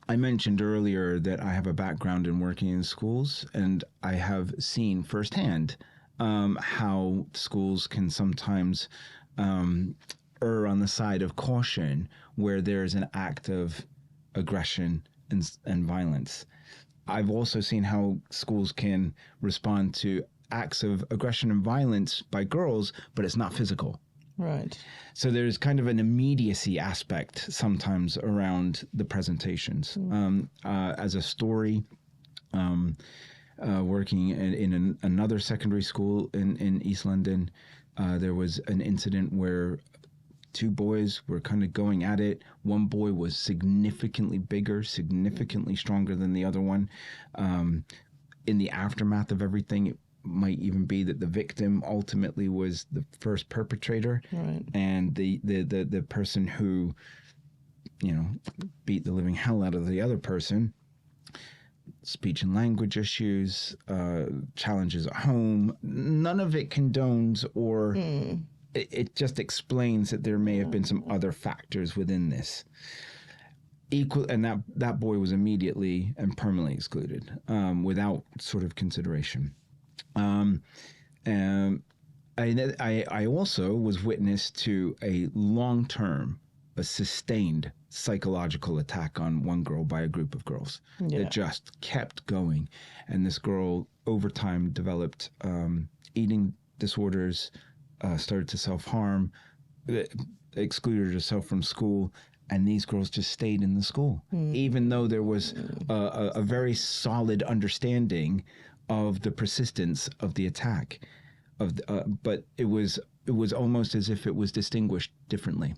I mentioned earlier that I have a background in working in schools, and I have seen firsthand how schools can sometimes err on the side of caution where there's an act of aggression and violence. I've also seen how schools can respond to acts of aggression and violence by girls, but it's not physical. Right. So there's kind of an immediacy aspect sometimes around the presentations. As a story, working in another secondary school in East London, there was an incident where two boys were kind of going at it. One boy was significantly bigger, significantly stronger than the other one. In the aftermath of everything, it might even be that the victim ultimately was the first perpetrator, Right. and the person who, beat the living hell out of the other person. Speech and language issues, challenges at home. None of it condones or it just explains that there may have been some other factors within this. And that boy was immediately and permanently excluded without sort of consideration. I also was witness to a long-term, a sustained psychological attack on one girl by a group of girls. Yeah. It just kept going. And this girl, over time, developed eating disorders, started to self-harm, excluded herself from school, and these girls just stayed in the school, even though there was a very solid understanding of the persistence of the attack. But it was almost as if it was distinguished differently.